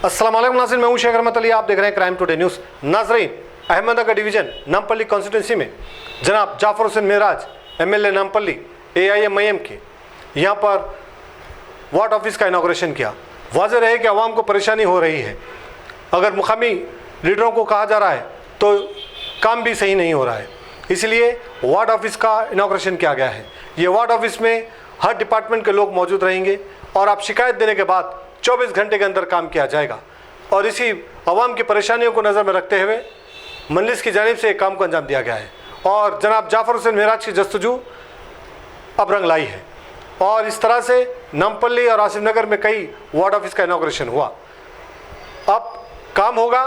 अस्सलाम वालेकुम नाज़रीन, मैं हूं शेख रहमत अली। आप देख रहे हैं क्राइम टुडे न्यूज़। नाज़रीन, अहमदनगर डिवीज़न नामपल्ली कॉन्स्टिट्यूंसी में जनाब जाफर हुसैन मेराज एमएलए नामपल्ली AIMIM के यहाँ पर वार्ड ऑफिस का इनाग्रेशन किया। वाज़ेह रहे कि आवाम को परेशानी हो रही है। अगर मुकामी लीडरों को कहा जा रहा है तो काम भी सही नहीं हो रहा है, इसलिए वार्ड ऑफिस का इनाग्रेशन किया गया है। ये वार्ड ऑफिस में हर डिपार्टमेंट के लोग मौजूद रहेंगे और आप शिकायत देने के बाद 24 घंटे के अंदर काम किया जाएगा। और इसी आवाम की परेशानियों को नज़र में रखते हुए मजलिस की जानिब से एक काम को अंजाम दिया गया है और जनाब जाफर हुसैन मेराज की जस्तजू अब रंग लाई है। और इस तरह से नामपल्ली और आसिफ नगर में कई वार्ड ऑफिस का इनाग्रेशन हुआ। अब काम होगा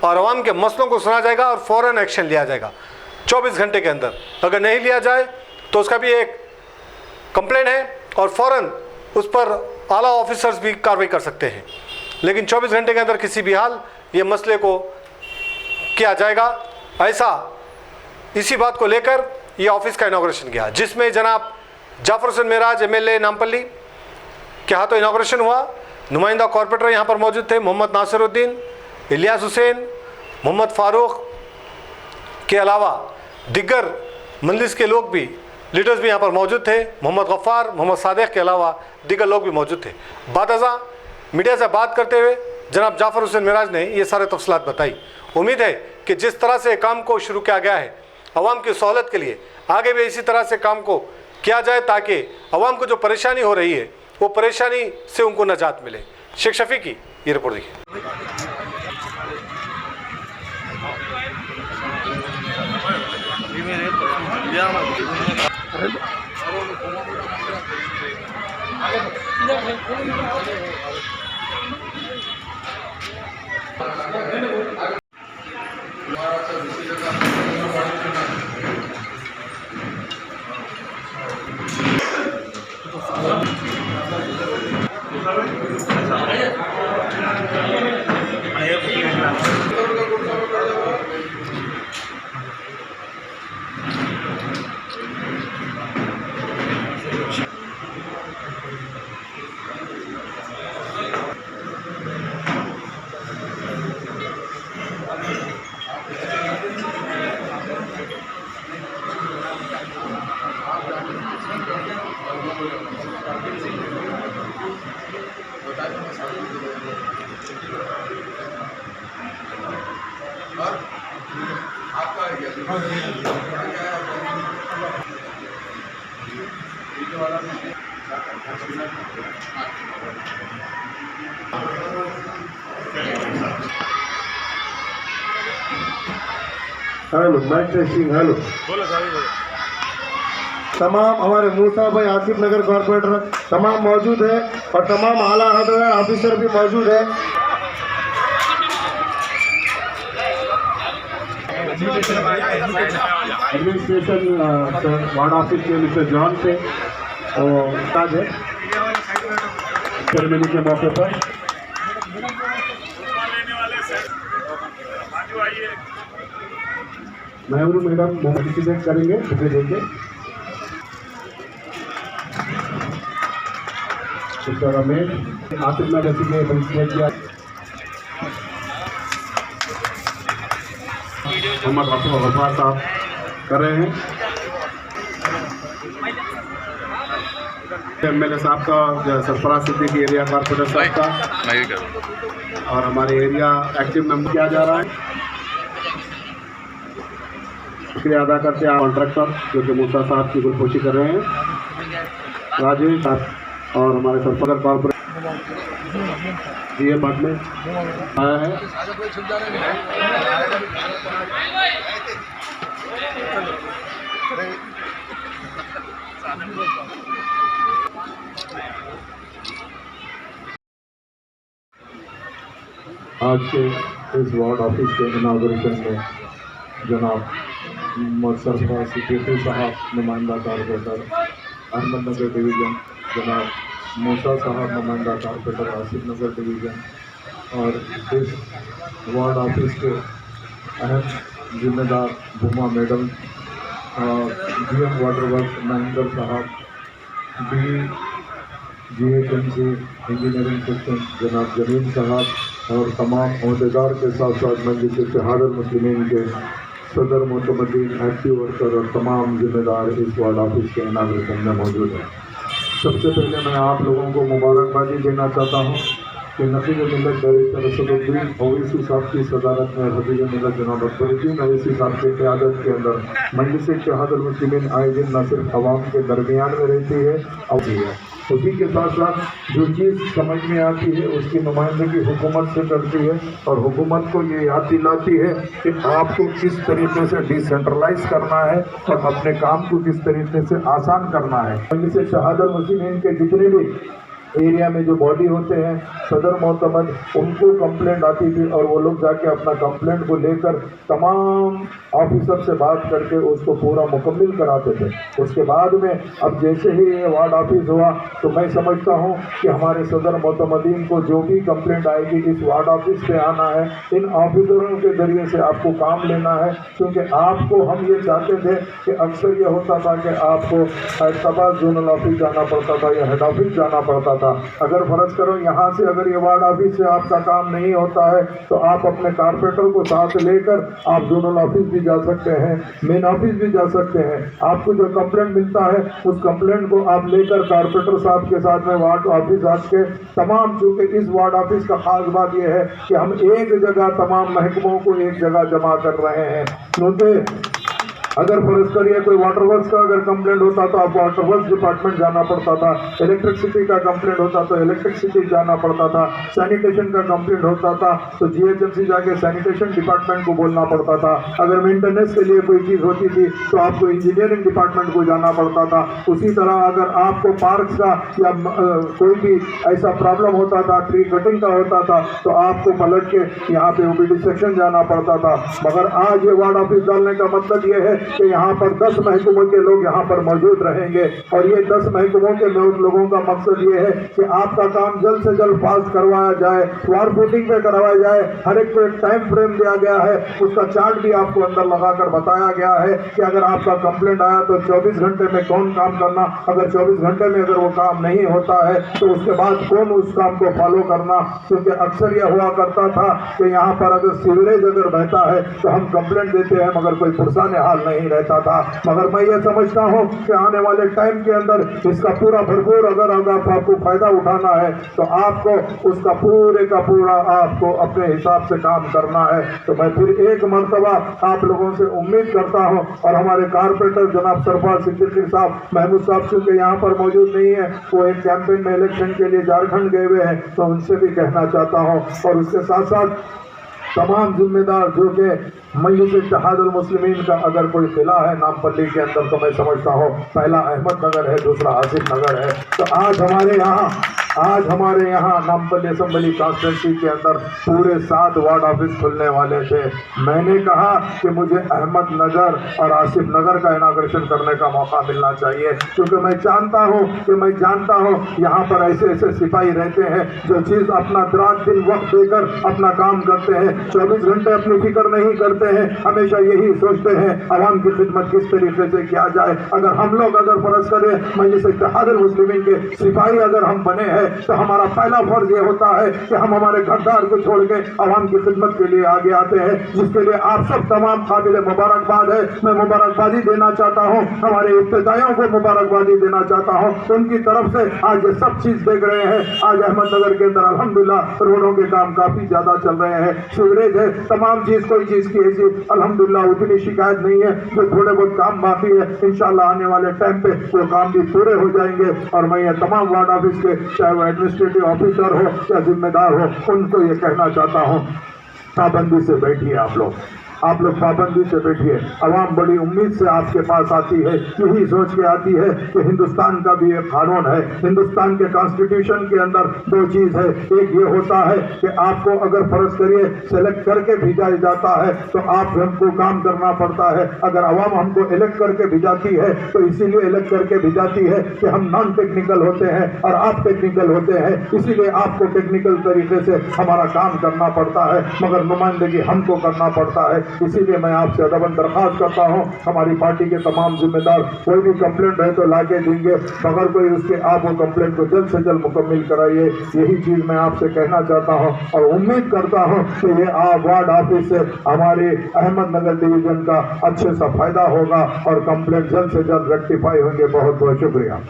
और आवाम के मसलों को सुना जाएगा और फ़ौरन एक्शन लिया जाएगा 24 घंटे के अंदर। अगर नहीं लिया जाए तो उसका भी एक कंप्लेंट है और फ़ौरन उस पर आला ऑफिसर्स भी कार्रवाई कर सकते हैं। लेकिन 24 घंटे के अंदर किसी भी हाल ये मसले को किया जाएगा, ऐसा इसी बात को लेकर ये ऑफिस का इनाग्रेशन किया, जिसमें जनाब जाफर हुसैन मेराज MLA नामपल्ली के हाथों इनाग्रेशन हुआ। नुमाइंदा कॉरपोरेटर यहाँ पर मौजूद थे, मोहम्मद नासिरुद्दीन, इलियास हुसैन, मोहम्मद फ़ारूक के अलावा दिग्गर मजलिस के लोग भी, लीडर्स भी यहाँ पर मौजूद थे। मोहम्मद गफ़ार, मोहम्मद सादिक के अलावा दिग्गर लोग भी मौजूद थे। बादअज़ा मीडिया से बात करते हुए जनाब जाफर हुसैन मेराज ने ये सारे तफसीलात बताई। उम्मीद है कि जिस तरह से काम को शुरू किया गया है आवाम की सहूलत के लिए, आगे भी इसी तरह से काम को किया जाए ताकि आवाम को जो परेशानी हो रही है वो परेशानी से उनको निजात मिले। शेख शफी की ये रिपोर्ट देखिए। Hello, mic testing. हेलो, तमाम हमारे मूसा भाई आसिफ नगर कॉर्पोरेटर तमाम मौजूद है और तमाम आला हज़रत ऑफिसर भी मौजूद है। एडमिनिस्ट्रेशन वार्ड ऑफिस के मिस्टर जॉन से और ताज है सेरेमनी के मौके पर। महबूब मैडम मोटिवेट करेंगे, फिर देंगे मिस्टर रमेश आसिफ नगर के परिचय किया। मोहम्मद गफ़ार साहब कर रहे हैं। MLA साहब का, सरफराज सिद्दीकी एरिया कॉर्पोरेटर साहब का और हमारे एरिया एक्टिव मेंबर किया जा रहा है। शुक्रिया अदा करते हैं कॉन्ट्रैक्टर जो कि मूसा साहब की गुलपोशी कर रहे हैं, राजेश साहब और हमारे सरफराज कॉर्पोरेटर ये बात में आया है। आज के इस वार्ड ऑफिस के इनाग्रेशन में जनाब सरफराज सिद्दीकी साहब नुमाइंदा कॉर्पोरेटर अहमदनगर डिवीज़न, जनाब मूसा साहब नुमाइंदा कॉर्पोरेटर आसिफ नगर डिवीज़न और इस वार्ड ऑफिस के अहम जिम्मेदार बुमा मैडम और GM वाटर वर्क महेंद्र साहब, GHMC इंजीनियरिंग सेक्शन जनाब जमीन साहब और तमाम अहदेदार के साथ साथ मजलिस इत्तेहादुल मुस्लिमीन के सदर मोतमदीन एक्टिव वर्कर और तमाम जिम्मेदार इस वार्ड ऑफिस के इनाग्रेशन में मौजूद हैं। सबसे पहले मैं आप लोगों को मुबारकबादी देना चाहता हूँ कि नकीब मिलत बैरिस्टर असदुद्दीन ओवैसी साहब की सदारत में हबीब मिलत जनाब अकबरुद्दीन ओवैसी साहब की क़यादत के अंदर मजलिस इत्तेहादुल मुस्लिमीन आए दिन न सिर्फ अवाम के दरमियान में रहती है और उसी के साथ साथ जो चीज़ समझ में आती है उसकी नुमाइंदगी हुकूमत से करती है और हुकूमत को ये याद दिलाती है कि आपको किस तरीके से डिसेंट्रलाइज करना है और अपने काम को किस तरीके से आसान करना है। मजलिस इत्तेहादुल मुस्लिमीन के जितने भी एरिया में जो बॉडी होते हैं सदर मोहतमद उनको कंप्लेंट आती थी और वो लोग जाके अपना कंप्लेंट को लेकर तमाम ऑफिसर से बात करके उसको पूरा मुकम्मल कराते थे। उसके बाद में अब जैसे ही ये वार्ड ऑफिस हुआ तो मैं समझता हूँ कि हमारे सदर मोहतमदीन को जो भी कंप्लेंट आएगी इस वार्ड ऑफिस पे आना है, इन ऑफिसरों के ज़रिए से आपको काम लेना है। क्योंकि आपको हम ये चाहते थे कि अक्सर ये होता था कि आपको हैदराबाद जोनल ऑफिस जाना पड़ता था या हेड ऑफिस जाना पड़ता था। अगर फर्ज करो यहाँ से अगर ये वार्ड ऑफिस से आपका काम नहीं होता है तो आप अपने कारपोरेटर को साथ लेकर आप जोनल ऑफिस भी जा सकते हैं, मेन ऑफिस भी जा सकते हैं। आपको जो कंप्लेंट मिलता है उस कंप्लेंट को आप लेकर कारपोरेटर साहब के साथ में वार्ड ऑफिस आके तमाम, चूँकि इस वार्ड ऑफिस का खास बात यह है कि हम एक जगह तमाम महकमों को एक जगह जमा कर रहे हैं। क्योंकि अगर फर्ज करिए कोई वाटर वर्क्स का अगर कंप्लेंट होता तो आप वाटर वर्क्स डिपार्टमेंट जाना पड़ता था, इलेक्ट्रिसिटी का कंप्लेंट होता तो इलेक्ट्रिसिटी जाना पड़ता था, सैनिटेशन का कंप्लेंट होता था तो जीएचएमसी जाके सैनिटेशन डिपार्टमेंट को बोलना पड़ता था। अगर मेंटेनेंस के लिए कोई चीज़ होती थी तो आपको इंजीनियरिंग डिपार्टमेंट को जाना पड़ता था। उसी तरह अगर आपको पार्क्स का या कोई भी ऐसा प्रॉब्लम होता था, ट्री कटिंग का होता था तो आपको पलट के यहाँ पे ओपीडी सेक्शन जाना पड़ता था। मगर आज ये वार्ड ऑफिस डालने का मतलब ये है कि यहाँ पर 10 महकमों के लोग यहाँ पर मौजूद रहेंगे और ये 10 महकमों के लोगों का मकसद ये है कि आपका काम जल्द से जल्द पास करवाया जाए, वार फुटिंग पे करवाया जाए। हर एक को एक टाइम फ्रेम दिया गया है, उसका चार्ट भी आपको अंदर लगाकर बताया गया है कि अगर आपका कंप्लेंट आया तो 24 घंटे में कौन काम करना, अगर 24 घंटे में अगर वो काम नहीं होता है तो उसके बाद कौन उस काम को फॉलो करना। क्योंकि अक्सर यह हुआ करता था कि यहाँ पर अगर सीवरेज अगर बहता है तो हम कंप्लेंट देते हैं मगर कोई पुरसाने हाल नहीं रहता था। मगर मैं ये समझता हूँ कि आने वाले टाइम के अंदर इसका पूरा भरपूर अगर आपको फायदा उठाना है तो आपको उसका पूरे का पूरा आपको अपने हिसाब से काम करना है। तो मैं फिर एक मरतबा आप लोगों से उम्मीद करता हूँ और हमारे कारपोरेटर जनाब सरफराज सिद्दीकी साहब, महमूद साहब चूँकि यहाँ पर मौजूद नहीं है, वो एक कैंपेन में इलेक्शन के लिए झारखंड गए हुए हैं, तो उनसे भी कहना चाहता हूँ। और उसके साथ साथ तमाम जिम्मेदार जो कि मजलिस इत्तेहादुल मुस्लिमीन का अगर कोई किला है नामपल्ली के अंदर तो मैं समझता हूँ पहला अहमदनगर है, दूसरा आसिफ नगर है। तो आज हमारे यहाँ नामपल्ली असम्बली कॉन्स्टिट्यूंसी के अंदर पूरे 7 वार्ड ऑफिस खुलने वाले थे। मैंने कहा कि मुझे अहमदनगर और आसिफ नगर का इनाग्रेशन करने का मौका मिलना चाहिए, क्योंकि मैं जानता हूँ यहाँ पर ऐसे ऐसे सिपाही रहते हैं जो चीज़ अपना रात दिन वक्त देकर अपना काम करते हैं, 24 घंटे अपनी फिक्र नहीं करते हैं, हमेशा यही सोचते हैं आवाम की खिदमत किस तरीके से किया जाए। अगर हम लोग अगर फर्ज करें मजलिस इत्तेहादुल मुस्लिमीन के सिपाही अगर हम बने हैं तो हमारा पहला फर्ज ये होता है कि हम हमारे घरदार को छोड़ के आवाम की खिदमत के लिए आगे आते हैं, जिसके लिए आप सब तमाम काबिल मुबारकबाद है। मैं मुबारकबादी देना चाहता हूँ, हमारे इब्तिदाइयों को मुबारकबादी देना चाहता हूँ। उनकी तरफ से आज ये सब चीज़ देख रहे हैं। आज अहमदनगर के अंदर अल्हम्दुलिल्लाह रोडों के काम काफ़ी ज़्यादा चल रहे हैं, सीवरेज है, तमाम चीज़ कोई चीज़ की ऐसी अल्हम्दुलिल्लाह उतनी शिकायत नहीं है। जो थोड़े बहुत काम बाकी है इंशाअल्लाह आने वाले टाइम पे वो काम भी पूरे हो जाएंगे। और मैं ये तमाम वार्ड ऑफिस के चाहे वो एडमिनिस्ट्रेटिव ऑफिसर हो या जिम्मेदार हो उनको ये कहना चाहता हूँ, पाबंदी से बैठिए आप लोग पाबंदी से बैठिए। अवाम बड़ी उम्मीद से आपके पास आती है, यही सोच के आती है कि हिंदुस्तान का भी एक कानून है, हिंदुस्तान के कॉन्स्टिट्यूशन के अंदर 2 चीज़ है। एक ये होता है कि आपको अगर फर्ज करिए सेलेक्ट करके भेजा जाता है तो आप हमको काम करना पड़ता है। अगर अवाम हमको इलेक्ट करके भिजाती है तो इसीलिए इलेक्ट करके भिजाती है कि हम नॉन टेक्निकल होते हैं और आप टेक्निकल होते हैं, इसीलिए आपको टेक्निकल तरीके से हमारा काम करना पड़ता है, मगर नुमाइंदगी हमको करना पड़ता है। इसीलिए मैं आपसे अदबन दरख्वास्त करता हूँ, हमारी पार्टी के तमाम जिम्मेदार कोई भी कंप्लेंट है तो लाके देंगे, मगर कोई उसके आप वो कंप्लेंट को जल्द से जल्द मुकम्मल कराइए। यही चीज़ मैं आपसे कहना चाहता हूँ और उम्मीद करता हूँ कि ये वार्ड ऑफिस से हमारे अहमदनगर डिवीजन का अच्छे सा फायदा होगा और कंप्लेंट जल्द से जल्द रेक्टिफाई होंगे। बहुत बहुत शुक्रिया।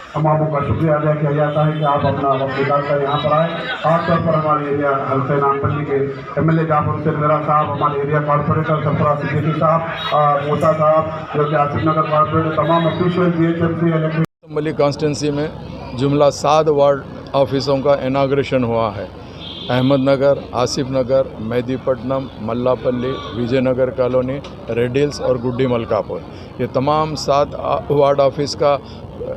तमामों का शुक्रिया अदा किया जाता है कि आप अपना वक्त निकालकर यहाँ पर आए। खासतौर पर हमारे एरिया हल्के नामपल्ली के एमएलए जाफर हुसैन मेरा साहब, हमारे एरिया कॉर्पोरेटर सरफराज सिद्दीकी साहब, मूसा साहब, जो कि आसिफ नगर कॉर्पोरेटर, तमाम official GHMC electric Nampally constituency में जुमला 7 वार्ड ऑफिसों का इनाग्रेशन हुआ है। Ahmednagar, Asif Nagar, Mehdipatnam, Mallepally, Vijaynagar colony, Red Hills और गुड्डी मलकापुर, ये तमाम 7 वार्ड ऑफिस का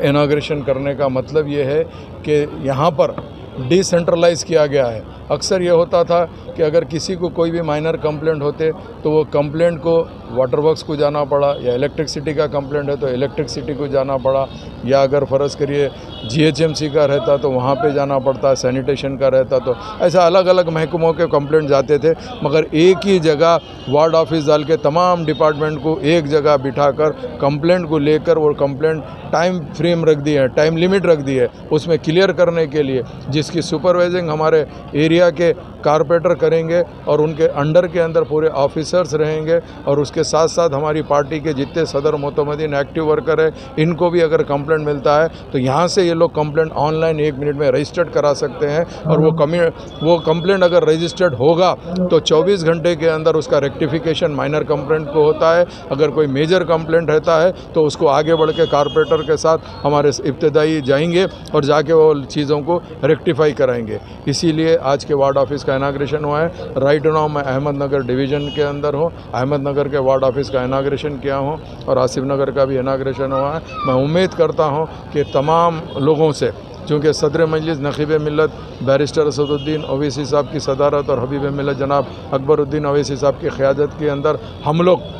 इनाग्रेशन करने का मतलब ये है कि यहाँ पर डिसेंट्रलाइज़ किया गया है। अक्सर ये होता था कि अगर किसी को कोई भी माइनर कंप्लेंट होते तो वो कंप्लेंट को वाटर वर्क्स को जाना पड़ा, या इलेक्ट्रिसिटी का कंप्लेंट है तो इलेक्ट्रिसिटी को जाना पड़ा, या अगर फ़र्ज़ करिए जीएचएमसी का रहता तो वहाँ पे जाना पड़ता, सैनिटेशन का रहता तो ऐसा अलग अलग महकमों के कंप्लेंट जाते थे। मगर एक ही जगह वार्ड ऑफिस डाल के तमाम डिपार्टमेंट को एक जगह बिठाकर कंप्लेंट को लेकर वो कंप्लेंट टाइम फ्रेम रख दी है, टाइम लिमिट रख दी है उसमें क्लियर करने के लिए, जिसकी सुपरवाइजिंग हमारे एरिया के कारपोरेटर करेंगे और उनके अंडर के अंदर पूरे ऑफिसर्स रहेंगे। और उसके साथ साथ हमारी पार्टी के जितने सदर मोतमदीन एक्टिव वर्कर है, इनको भी अगर कंप्लेंट मिलता है तो यहाँ से ये लोग कंप्लेंट ऑनलाइन 1 मिनट में रजिस्टर्ड करा सकते हैं। और वो कंप्लेंट अगर रजिस्टर्ड होगा तो 24 घंटे के अंदर उसका रेक्टिफिकेशन माइनर कंप्लेंट को होता है। अगर कोई मेजर कंप्लेंट रहता है तो उसको आगे बढ़ के कारपोरेटर के साथ हमारे इब्तदाई जाएंगे और जाके वो चीज़ों को रेक्टिफाई कराएंगे। इसीलिए आज के वार्ड ऑफिस का इनाग्रेशन हुआ है। राइट नाउ मैं अहमदनगर डिवीज़न के अंदर हूँ, अहमदनगर के वार्ड ऑफिस का इनाग्रेशन किया हूँ और आसिफ नगर का भी इनाग्रेशन हुआ है। मैं उम्मीद करता हूँ कि तमाम लोगों से, चूँकि सदर मजलिस नक़ीब मिल्लत बैरिस्टर असदुद्दीन ओवैसी साहब की सदारत और हबीब मिल्लत जनाब अकबरुद्दीन ओवैसी साहब की क़यादत के अंदर हम लोग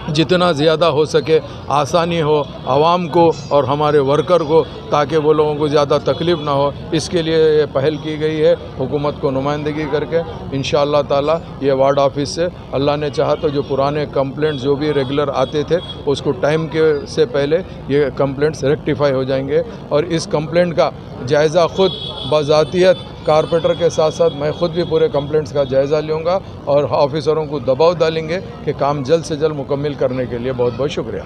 जितना ज़्यादा हो सके आसानी हो आवाम को और हमारे वर्कर को, ताकि वो लोगों को ज़्यादा तकलीफ़ ना हो, इसके लिए ये पहल की गई है हुकूमत को नुमाइंदगी करके। इंशाअल्लाह ताला ये वार्ड ऑफिस से अल्लाह ने चाहा तो जो पुराने कंप्लेंट्स जो भी रेगुलर आते थे उसको टाइम के से पहले ये कंप्लेंट्स रेक्टिफाई हो जाएंगे। और इस कंप्लेंट का जायज़ा ख़ुद बाज़ातियत कारपोरेटर के साथ साथ मैं ख़ुद भी पूरे कंप्लेंट्स का जायज़ा लूँगा और ऑफिसरों को दबाव डालेंगे कि काम जल्द से जल्द मुकम्मल करने के लिए। बहुत बहुत शुक्रिया।